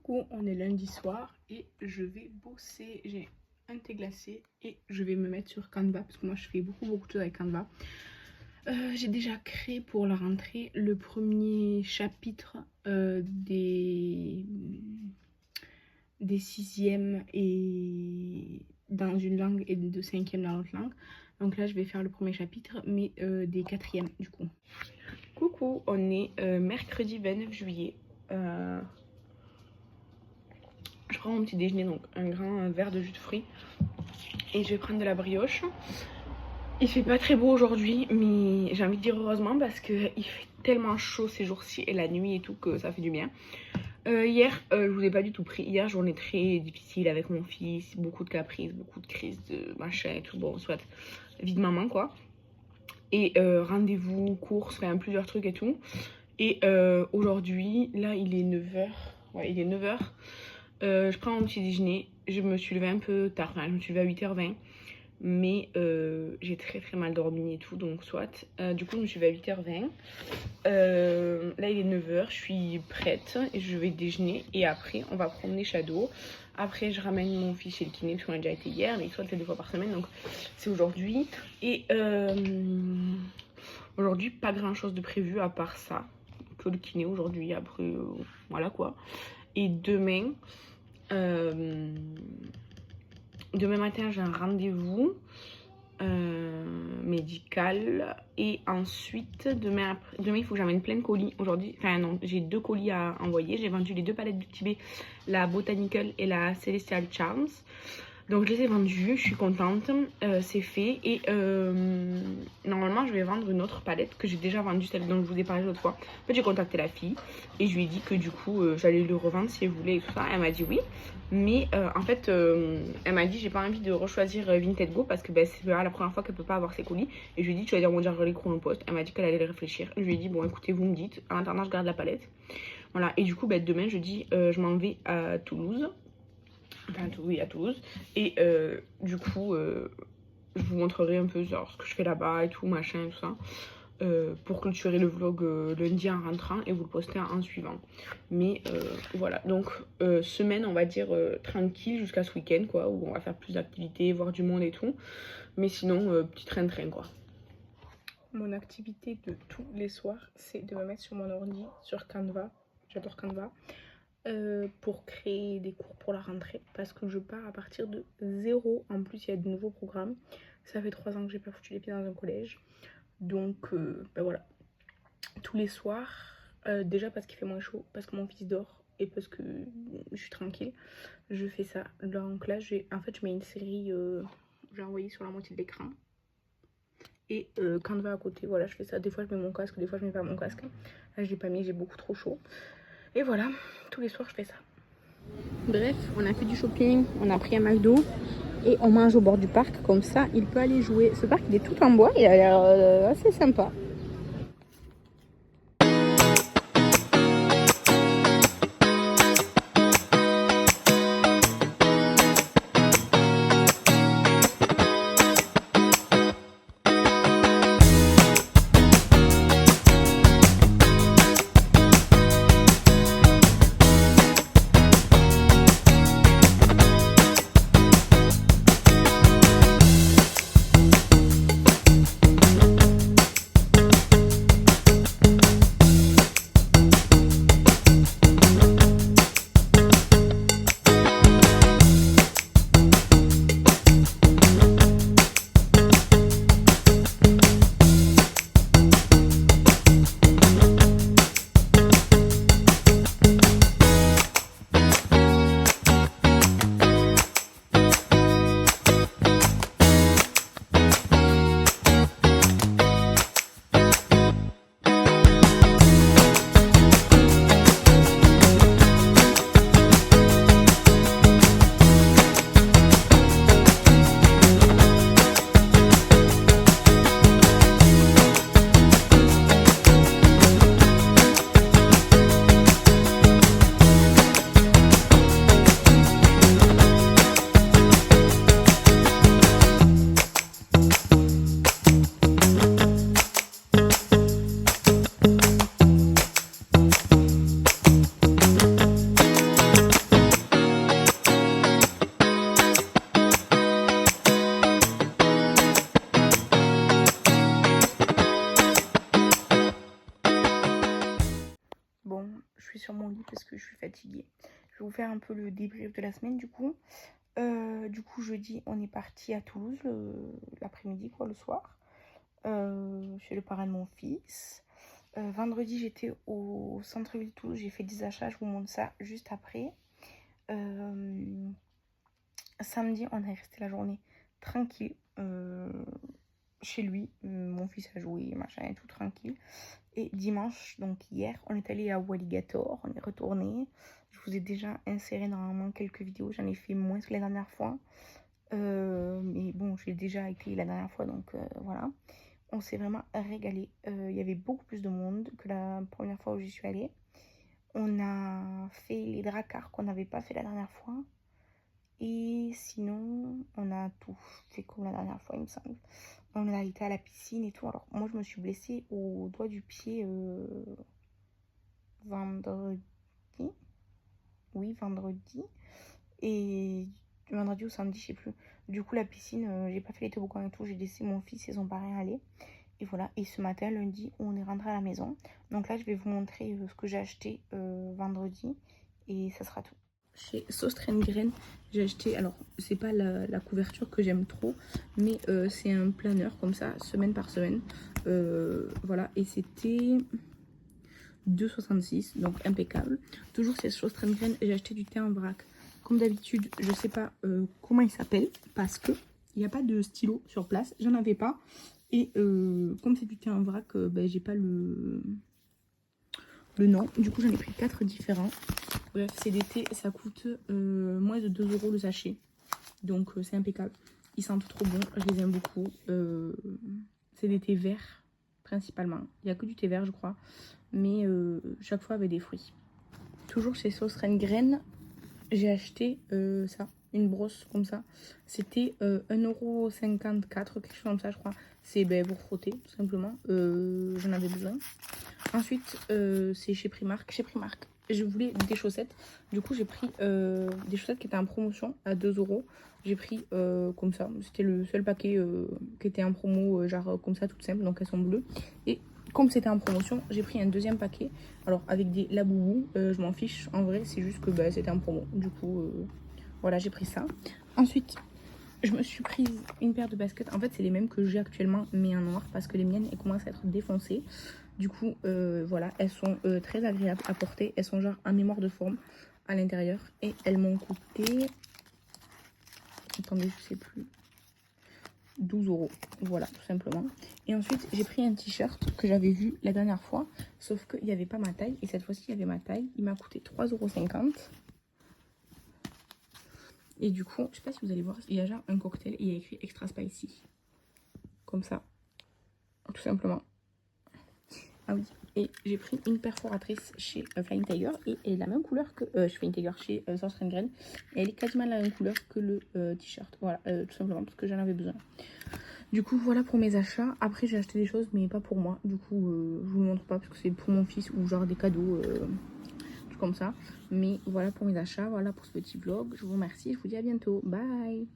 Coucou, on est lundi soir et je vais bosser. J'ai un thé glacé et je vais me mettre sur Canva parce que moi je fais beaucoup de choses avec Canva. J'ai déjà créé pour la rentrée le premier chapitre des 6e et dans une langue et de 5e dans l'autre langue. Donc là je vais faire le premier chapitre mais des 4e du coup. Coucou, on est mercredi 29 juillet. Je prends mon petit déjeuner, donc un grand verre de jus de fruits. Et je vais prendre de la brioche. Il fait pas très beau aujourd'hui, mais j'ai envie de dire heureusement parce qu'il fait tellement chaud ces jours-ci et la nuit et tout que ça fait du bien. Hier, je vous ai pas du tout pris. Hier, journée très difficile avec mon fils, beaucoup de caprices, beaucoup de crises de machin et tout. Bon, soit vie de maman quoi. Et rendez-vous, courses, enfin plusieurs trucs et tout. Et aujourd'hui, là il est 9h. Ouais, il est 9h. Je prends mon petit déjeuner, je me suis levée un peu tard, enfin, je me suis levée à 8h20, mais j'ai très mal dormi et tout, donc soit. Du coup, je me suis levée à 8h20. Là, il est 9h, je suis prête et je vais déjeuner. Et après, on va promener Shadow. Après, je ramène mon fils chez le kiné, parce qu'on a déjà été hier, mais soit c'est 2 fois par semaine, donc c'est aujourd'hui. Et aujourd'hui, pas grand chose de prévu à part ça, que le kiné aujourd'hui, après, voilà quoi. Et demain matin j'ai un rendez-vous médical et ensuite demain il faut que j'amène plein de colis aujourd'hui. Enfin non, j'ai 2 colis à envoyer. J'ai vendu les 2 palettes du Tibet, la Botanical et la Celestial Charms. Donc je les ai vendues, je suis contente, c'est fait. Et normalement je vais vendre une autre palette que j'ai déjà vendue, celle dont je vous ai parlé l'autre fois. En fait j'ai contacté la fille et je lui ai dit que du coup j'allais le revendre si elle voulait et tout ça. Elle m'a dit oui, mais en fait elle m'a dit j'ai pas envie de rechoisir Vinted Go parce que c'est la première fois qu'elle peut pas avoir ses colis. Et je lui ai dit tu vas dire mon dire les Chronopost. Elle m'a dit qu'elle allait réfléchir. Je lui ai dit bon écoutez vous me dites, en attendant je garde la palette. Voilà, et du coup demain jeudi je m'en vais à Toulouse. Enfin, oui, à Toulouse. Et du coup, je vous montrerai un peu genre, ce que je fais là-bas et tout, machin et tout ça. Pour clôturer le vlog lundi en rentrant et vous le poster en suivant. Mais voilà, donc semaine, on va dire tranquille jusqu'à ce week-end, quoi, où on va faire plus d'activités, voir du monde et tout. Mais sinon, petit train-train, quoi. Mon activité de tous les soirs, c'est de me mettre sur mon ordi, sur Canva. J'adore Canva. Pour créer des cours pour la rentrée parce que je pars à partir de 0. En plus il y a de nouveaux programmes, ça fait 3 ans que j'ai pas foutu les pieds dans un collège, donc voilà, tous les soirs, déjà parce qu'il fait moins chaud, parce que mon fils dort et parce que je suis tranquille, je fais ça. Donc là je mets une série, j'ai envoyé sur la moitié de l'écran et Canva à côté. Voilà, je fais ça, des fois je mets mon casque, des fois je mets pas mon casque. Là je l'ai pas mis, j'ai beaucoup trop chaud. Et voilà, tous les soirs je fais ça. Bref, on a fait du shopping, on a pris un McDo et on mange au bord du parc, comme ça il peut aller jouer. Ce parc il est tout en bois, il a l'air assez sympa. parce que je suis fatiguée. Je vais vous faire un peu le débrief de la semaine du coup. Jeudi, on est parti à Toulouse l'après-midi, quoi, le soir, chez le parrain de mon fils. Vendredi, j'étais au centre-ville de Toulouse, j'ai fait des achats, je vous montre ça juste après. Samedi, on est resté la journée tranquille chez lui. Mon fils a joué, machin et tout tranquille. Et dimanche, donc hier, on est allé à Walligator, on est retourné. Je vous ai déjà inséré normalement quelques vidéos, j'en ai fait moins que la dernière fois. Mais bon, j'ai déjà été la dernière fois, donc voilà. On s'est vraiment régalé. Il y avait beaucoup plus de monde que la première fois où j'y suis allée. On a fait les dracars qu'on n'avait pas fait la dernière fois. Et sinon, on a tout fait comme la dernière fois, il me semble. On a été à la piscine et tout. Alors, moi, je me suis blessée au doigt du pied vendredi. Oui, vendredi. Et vendredi ou samedi, je sais plus. Du coup, la piscine, j'ai pas fait les toboggans et tout. J'ai laissé mon fils et son parrain aller. Et voilà. Et ce matin, lundi, on est rentré à la maison. Donc là, je vais vous montrer ce que j'ai acheté vendredi. Et ça sera tout. Chez Sauce Graine, j'ai acheté, alors c'est pas la couverture que j'aime trop, mais c'est un planeur comme ça, semaine par semaine. Voilà, et c'était 2,66, donc impeccable. Toujours chez Sauce Graine, j'ai acheté du thé en vrac. Comme d'habitude, je sais pas comment il s'appelle, parce que il n'y a pas de stylo sur place, j'en avais pas. Et comme c'est du thé en vrac, ben, j'ai pas le nom. Du coup, j'en ai pris 4 différents. Bref, c'est des thés, ça coûte moins de 2 € le sachet. Donc, c'est impeccable. Ils sentent trop bon, je les aime beaucoup. C'est des thés verts, principalement. Il n'y a que du thé vert, je crois. Mais chaque fois avec des fruits. Toujours chez Sauce Reine Graine, j'ai acheté ça, une brosse comme ça. C'était 1,54 €, quelque chose comme ça, je crois. C'est pour frotter, tout simplement. J'en avais besoin. Ensuite, c'est chez Primark. Chez Primark, je voulais des chaussettes. Du coup, j'ai pris des chaussettes qui étaient en promotion à 2 €. J'ai pris comme ça. C'était le seul paquet qui était en promo, genre comme ça, toutes simples. Donc, elles sont bleues. Et comme c'était en promotion, j'ai pris un deuxième paquet. Alors, avec des Laboubou, je m'en fiche. En vrai, c'est juste que c'était en promo. Du coup, voilà, j'ai pris ça. Ensuite, je me suis prise une paire de baskets. En fait, c'est les mêmes que j'ai actuellement, mais en noir, parce que les miennes, elles commencent à être défoncées. Du coup, voilà, elles sont très agréables à porter. Elles sont genre en mémoire de forme à l'intérieur. Et elles m'ont coûté... Attendez, je sais plus. 12 €. Voilà, tout simplement. Et ensuite, j'ai pris un t-shirt que j'avais vu la dernière fois. Sauf qu'il n'y avait pas ma taille. Et cette fois-ci, il y avait ma taille. Il m'a coûté 3,50 €. Et du coup, je sais pas si vous allez voir, il y a genre un cocktail et il y a écrit extra spicy. Comme ça. Tout simplement. Ah oui, et j'ai pris une perforatrice chez Flying Tiger et elle est la même couleur que chez Flying Tiger, chez Sauce Reine Graine. Et elle est quasiment la même couleur que le t-shirt. Voilà, tout simplement parce que j'en avais besoin. Du coup, voilà pour mes achats. Après, j'ai acheté des choses, mais pas pour moi. Du coup, je vous le montre pas parce que c'est pour mon fils ou genre des cadeaux, tout comme ça. Mais voilà pour mes achats, voilà pour ce petit vlog. Je vous remercie, je vous dis à bientôt. Bye!